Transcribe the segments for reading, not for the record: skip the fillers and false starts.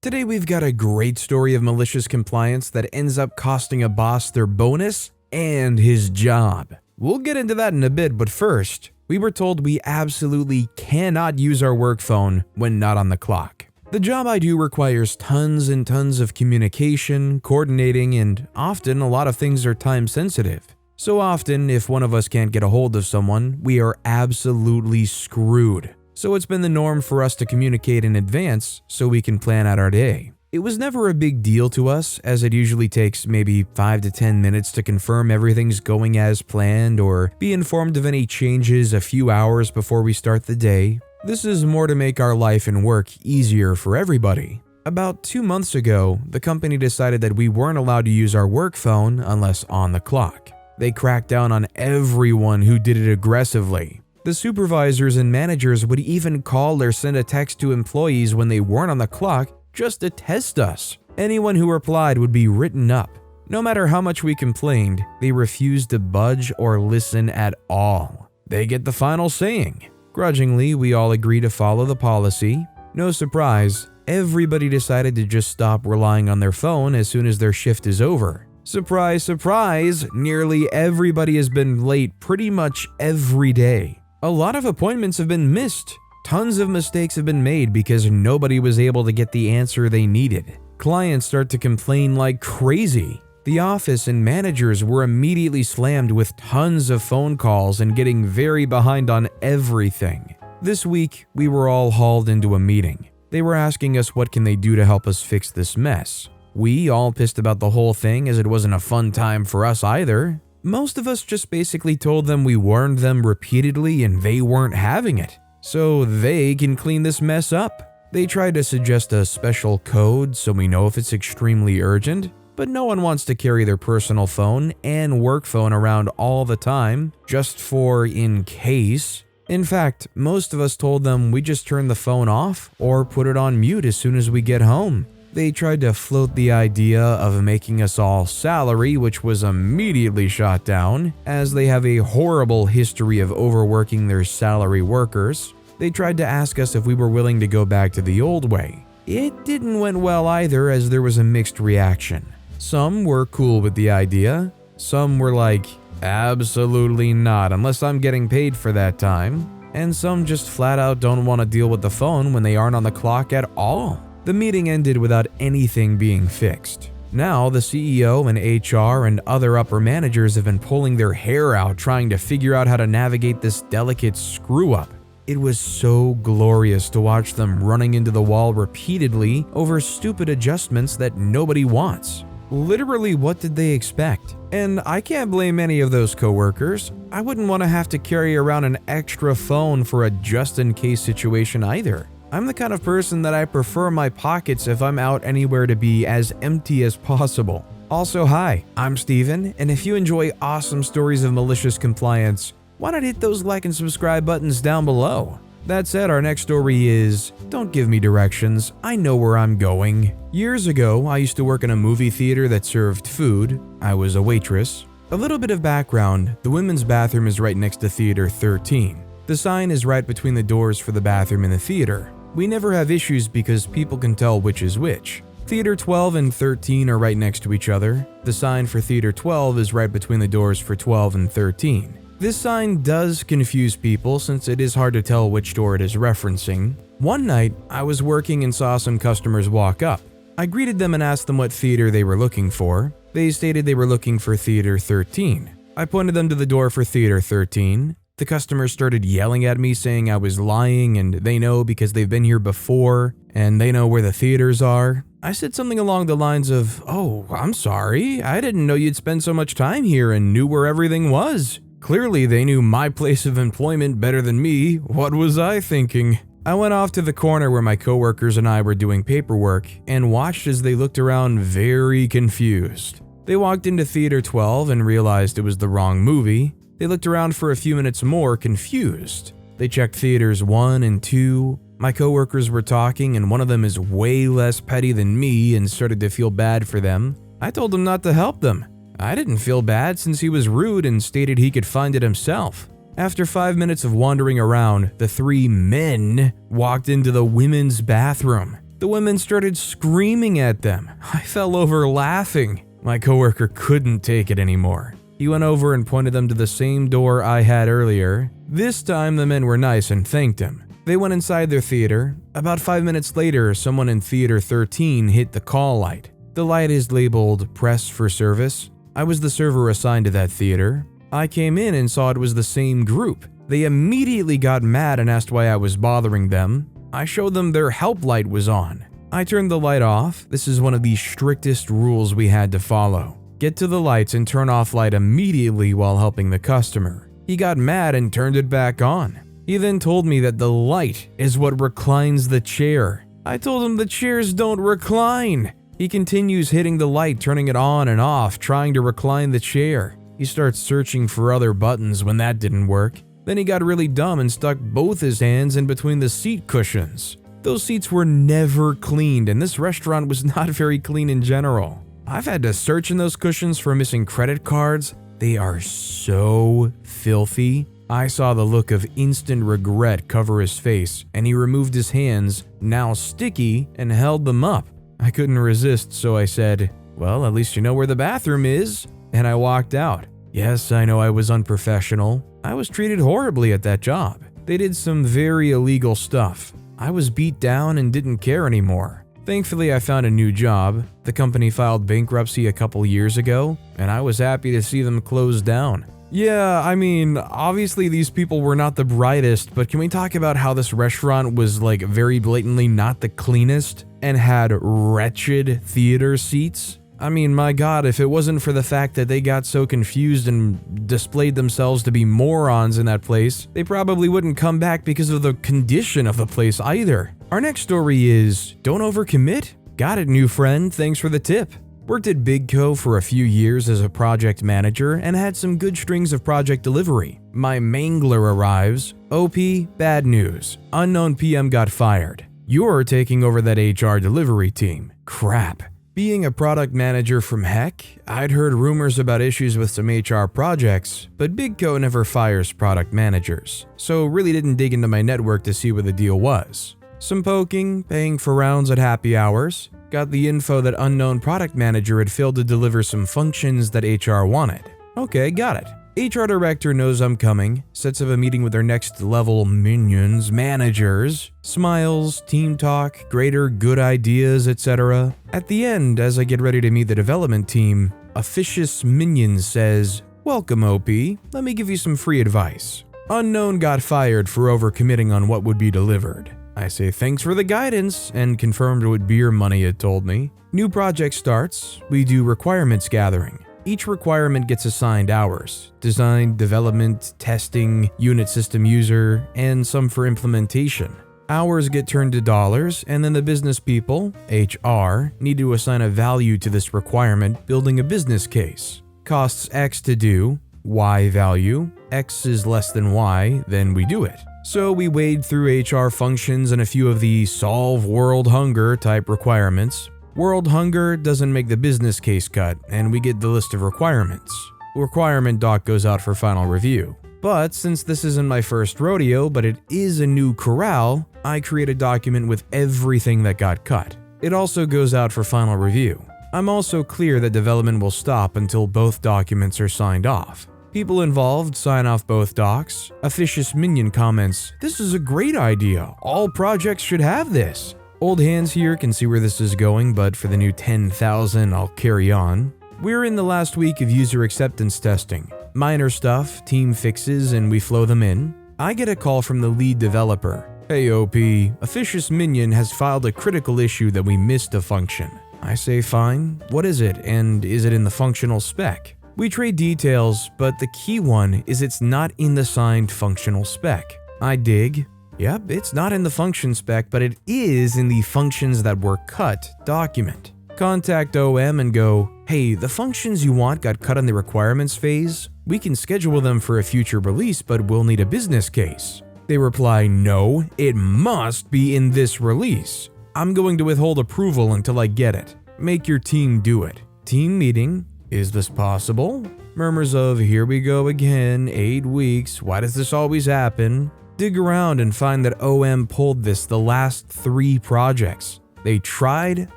Today we've got a great story of malicious compliance that ends up costing a boss their bonus and his job. We'll get into that in a bit, but first, we were told we absolutely cannot use our work phone when not on the clock. The job I do requires tons and tons of communication, coordinating, and often a lot of things are time sensitive. So often, if one of us can't get a hold of someone, we are absolutely screwed. So it's been the norm for us to communicate in advance so we can plan out our day. It was never a big deal to us, as it usually takes maybe 5 to 10 minutes to confirm everything's going as planned or be informed of any changes a few hours before we start the day. This is more to make our life and work easier for everybody. About 2 months ago, the company decided that we weren't allowed to use our work phone unless on the clock. They cracked down on everyone who did it aggressively. The supervisors and managers would even call or send a text to employees when they weren't on the clock just to test us. Anyone who replied would be written up. No matter how much we complained, they refused to budge or listen at all. They get the final saying. Grudgingly, we all agree to follow the policy. No surprise, everybody decided to just stop relying on their phone as soon as their shift is over. Surprise, surprise, nearly everybody has been late pretty much every day. A lot of appointments have been missed. Tons of mistakes have been made because nobody was able to get the answer they needed. Clients start to complain like crazy. The office and managers were immediately slammed with tons of phone calls and getting very behind on everything. This week, we were all hauled into a meeting. They were asking us what can they do to help us fix this mess. We all pissed about the whole thing as it wasn't a fun time for us either. Most of us just basically told them we warned them repeatedly and they weren't having it, so they can clean this mess up. They tried to suggest a special code so we know if it's extremely urgent, but no one wants to carry their personal phone and work phone around all the time just for in case. In fact, most of us told them we just turn the phone off or put it on mute as soon as we get home. They tried to float the idea of making us all salary, which was immediately shot down, as they have a horrible history of overworking their salary workers. They tried to ask us if we were willing to go back to the old way. It didn't went well either, as there was a mixed reaction. Some were cool with the idea. Some were like, absolutely not, unless I'm getting paid for that time. And some just flat out don't want to deal with the phone when they aren't on the clock at all. The meeting ended without anything being fixed. Now, the CEO and HR and other upper managers have been pulling their hair out trying to figure out how to navigate this delicate screw-up. It was so glorious to watch them running into the wall repeatedly over stupid adjustments that nobody wants. Literally, what did they expect? And I can't blame any of those coworkers. I wouldn't want to have to carry around an extra phone for a just-in-case situation either. I'm the kind of person that I prefer my pockets if I'm out anywhere to be as empty as possible. Also, hi, I'm Steven, and if you enjoy awesome stories of malicious compliance, why not hit those like and subscribe buttons down below? That said, our next story is, don't give me directions, I know where I'm going. Years ago, I used to work in a movie theater that served food. I was a waitress. A little bit of background, the women's bathroom is right next to Theater 13. The sign is right between the doors for the bathroom in the theater. We never have issues because people can tell which is which. Theater 12 and 13 are right next to each other. The sign for Theater 12 is right between the doors for 12 and 13. This sign does confuse people since it is hard to tell which door it is referencing. One night, I was working and saw some customers walk up. I greeted them and asked them what theater they were looking for. They stated they were looking for Theater 13. I pointed them to the door for Theater 13. The customers started yelling at me saying I was lying and they know because they've been here before and they know where the theaters are. I said something along the lines of, "Oh, I'm sorry. I didn't know you'd spend so much time here and knew where everything was." Clearly, they knew my place of employment better than me. What was I thinking? I went off to the corner where my coworkers and I were doing paperwork and watched as they looked around very confused. They walked into Theater 12 and realized it was the wrong movie. They looked around for a few minutes more, confused. They checked Theaters 1 and 2. My coworkers were talking and one of them is way less petty than me and started to feel bad for them. I told him not to help them. I didn't feel bad since he was rude and stated he could find it himself. After 5 minutes of wandering around, the three men walked into the women's bathroom. The women started screaming at them. I fell over laughing. My coworker couldn't take it anymore. He went over and pointed them to the same door I had earlier. This time the men were nice and thanked him. They went inside their theater. About 5 minutes later, someone in theater 13 hit the call light. The light is labeled press for service. I was the server assigned to that theater. I came in and saw it was the same group. They immediately got mad and asked why I was bothering them. I showed them their help light was on. I turned the light off. This is one of the strictest rules we had to follow. Get to the lights and turn off light immediately while helping the customer. He got mad and turned it back on. He then told me that the light is what reclines the chair. I told him the chairs don't recline. He continues hitting the light, turning it on and off, trying to recline the chair. He starts searching for other buttons when that didn't work. Then he got really dumb and stuck both his hands in between the seat cushions. Those seats were never cleaned, and this restaurant was not very clean in general. I've had to search in those cushions for missing credit cards. They are so filthy. I saw the look of instant regret cover his face, and he removed his hands, now sticky, and held them up. I couldn't resist, so I said, "Well, at least you know where the bathroom is," and I walked out. Yes, I know I was unprofessional. I was treated horribly at that job. They did some very illegal stuff. I was beat down and didn't care anymore. Thankfully, I found a new job. The company filed bankruptcy a couple years ago, and I was happy to see them close down. Yeah, I mean, obviously these people were not the brightest, but can we talk about how this restaurant was like very blatantly not the cleanest and had wretched theater seats? I mean, my God, if it wasn't for the fact that they got so confused and displayed themselves to be morons in that place, they probably wouldn't come back because of the condition of the place either. Our next story is, don't overcommit? Got it, new friend, thanks for the tip. Worked at BigCo for a few years as a project manager and had some good strings of project delivery. My mangler arrives. OP, bad news. Unknown PM got fired. You're taking over that HR delivery team. Crap. Being a product manager from heck, I'd heard rumors about issues with some HR projects, but BigCo never fires product managers, so really didn't dig into my network to see what the deal was. Some poking, paying for rounds at happy hours, got the info that unknown product manager had failed to deliver some functions that HR wanted. Okay, got it. HR director knows I'm coming, sets up a meeting with their next level minions, managers, smiles, team talk, greater good ideas, etc. At the end, as I get ready to meet the development team, officious minion says, "Welcome OP, let me give you some free advice. Unknown got fired for overcommitting on what would be delivered." I say thanks for the guidance and confirmed what beer money had told me. New project starts, we do requirements gathering. Each requirement gets assigned hours: design, development, testing, unit system user, and some for implementation. Hours get turned to dollars, and then the business people, HR, need to assign a value to this requirement, building a business case. Costs X to do, Y value, X is less than Y, then we do it. So we wade through HR functions and a few of the solve world hunger type requirements. World hunger doesn't make the business case cut, and we get the list of requirements. Requirement doc goes out for final review. But since this isn't my first rodeo, but it is a new corral, I create a document with everything that got cut. It also goes out for final review. I'm also clear that development will stop until both documents are signed off. People involved sign off both docs. Officious minion comments, "This is a great idea. All projects should have this." Old hands here can see where this is going, but for the new 10,000, I'll carry on. We're in the last week of user acceptance testing. Minor stuff, team fixes, and we flow them in. I get a call from the lead developer. "Hey OP, Officious Minion has filed a critical issue that we missed a function." I say fine, what is it, and is it in the functional spec? We trade details, but the key one is it's not in the signed functional spec. I dig. Yep, it's not in the function spec, but it is in the functions that were cut document. Contact OM and go, "Hey, the functions you want got cut in the requirements phase. We can schedule them for a future release, but we'll need a business case." They reply, "No, it must be in this release. I'm going to withhold approval until I get it. Make your team do it." Team meeting. Is this possible? Murmurs of, "Here we go again, 8 weeks, why does this always happen?" Dig around and find that OM pulled this the last 3 projects. They tried,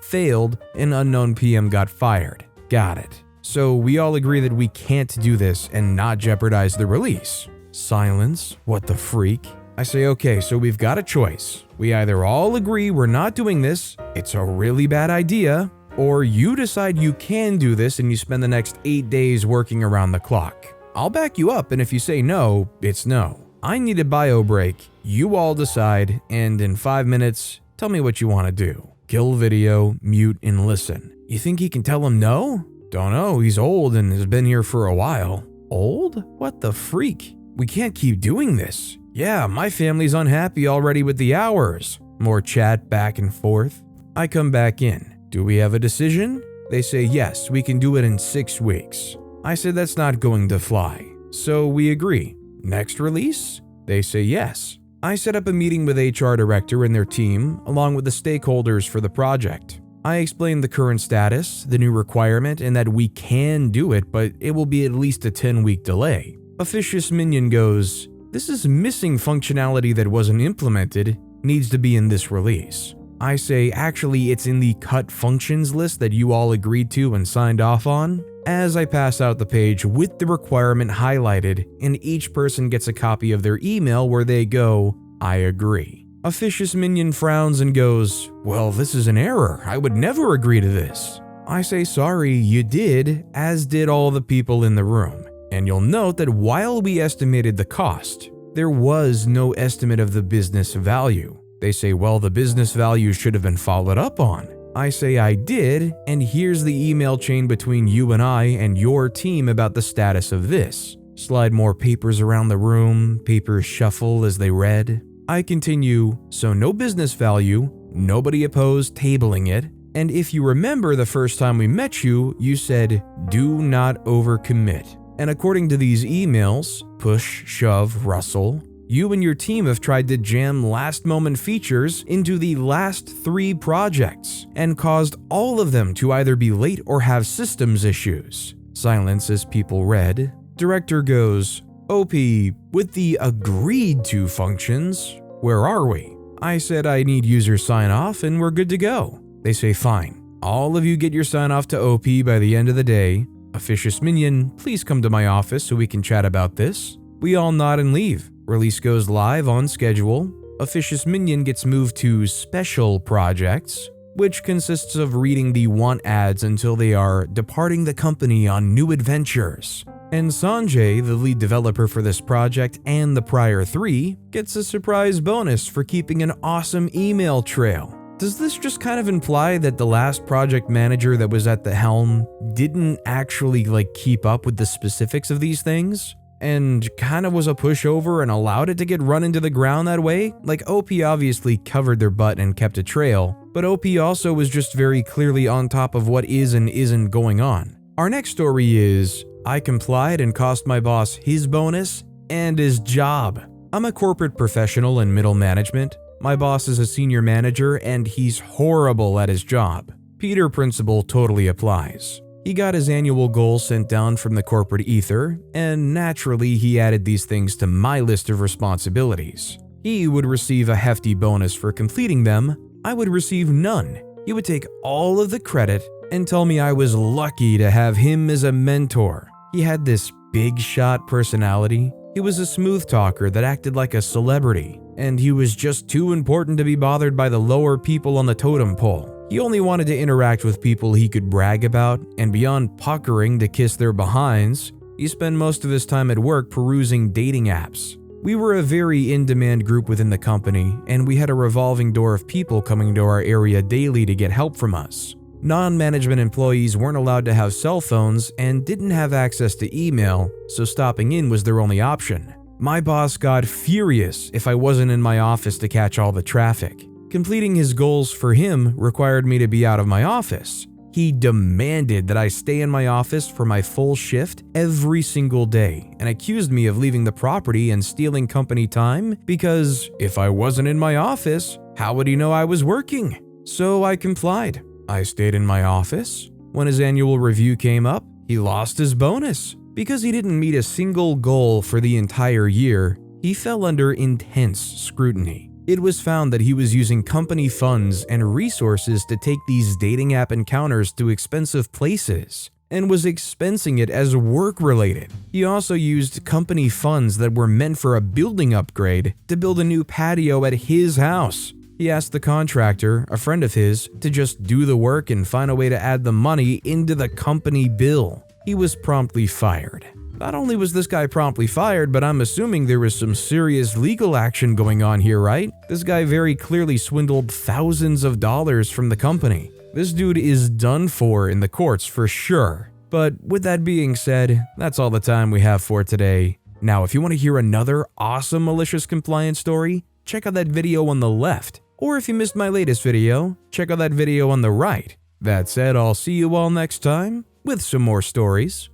failed, and unknown PM got fired. Got it. So we all agree that we can't do this and not jeopardize the release. Silence. What the freak? I say, okay, so we've got a choice. We either all agree we're not doing this, it's a really bad idea, or you decide you can do this and you spend the next 8 days working around the clock. I'll back you up, and if you say no, it's no. I need a bio break. You all decide, and in 5 minutes, tell me what you want to do. Kill video, mute, and listen. You think he can tell him no? Don't know, he's old and has been here for a while. Old? What the freak? We can't keep doing this. Yeah, my family's unhappy already with the hours. More chat back and forth. I come back in. Do we have a decision? They say yes, we can do it in 6 weeks. I said that's not going to fly. So we agree. Next release? They say yes. I set up a meeting with HR director and their team, along with the stakeholders for the project. I explained the current status, the new requirement, and that we can do it, but it will be at least a 10-week delay. Officious Minion goes, "This is missing functionality that wasn't implemented, needs to be in this release." I say, actually, it's in the cut functions list that you all agreed to and signed off on. As I pass out the page with the requirement highlighted, and each person gets a copy of their email where they go, "I agree." Officious Minion frowns and goes, "Well, this is an error. I would never agree to this." I say, "Sorry, you did, as did all the people in the room." And you'll note that while we estimated the cost, there was no estimate of the business value. They say, "Well, the business value should have been followed up on." I say, "I did, and here's the email chain between you and I and your team about the status of this." Slide more papers around the room, papers shuffle as they read. I continue, "So no business value, nobody opposed tabling it, and if you remember the first time we met you, you said, 'Do not overcommit.' And according to these emails, push, shove, rustle, you and your team have tried to jam last-moment features into the last 3 projects and caused all of them to either be late or have systems issues." Silence as people read. Director goes, "OP, with the agreed to functions, where are we?" I said I need user sign-off and we're good to go. They say, "Fine. All of you get your sign-off to OP by the end of the day. Officious Minion, please come to my office so we can chat about this." We all nod and leave. Release goes live on schedule. Officious Minion gets moved to special projects, which consists of reading the want ads until they are departing the company on new adventures. And Sanjay, the lead developer for this project and the prior 3, gets a surprise bonus for keeping an awesome email trail. Does this just kind of imply that the last project manager that was at the helm didn't actually keep up with the specifics of these things? And kind of was a pushover and allowed it to get run into the ground that way? OP obviously covered their butt and kept a trail, but OP also was just very clearly on top of what is and isn't going on. Our next story is, I complied and cost my boss his bonus and his job. I'm a corporate professional in middle management. My boss is a senior manager and he's horrible at his job. Peter principle totally applies. He got his annual goals sent down from the corporate ether, and naturally he added these things to my list of responsibilities. He would receive a hefty bonus for completing them. I would receive none. He would take all of the credit and tell me I was lucky to have him as a mentor. He had this big shot personality. He was a smooth talker that acted like a celebrity, and he was just too important to be bothered by the lower people on the totem pole. He only wanted to interact with people he could brag about, and beyond puckering to kiss their behinds, he spent most of his time at work perusing dating apps. We were a very in-demand group within the company, and we had a revolving door of people coming to our area daily to get help from us. Non-management employees weren't allowed to have cell phones and didn't have access to email, so stopping in was their only option. My boss got furious if I wasn't in my office to catch all the traffic. Completing his goals for him required me to be out of my office. He demanded that I stay in my office for my full shift every single day and accused me of leaving the property and stealing company time because if I wasn't in my office, how would he know I was working? So I complied. I stayed in my office. When his annual review came up, he lost his bonus. Because he didn't meet a single goal for the entire year, he fell under intense scrutiny. It was found that he was using company funds and resources to take these dating app encounters to expensive places, and was expensing it as work-related. He also used company funds that were meant for a building upgrade to build a new patio at his house. He asked the contractor, a friend of his, to just do the work and find a way to add the money into the company bill. He was promptly fired. Not only was this guy promptly fired, but I'm assuming there was some serious legal action going on here, right? This guy very clearly swindled thousands of dollars from the company. This dude is done for in the courts for sure. But with that being said, that's all the time we have for today. Now, if you want to hear another awesome malicious compliance story, check out that video on the left. Or if you missed my latest video, check out that video on the right. That said, I'll see you all next time with some more stories.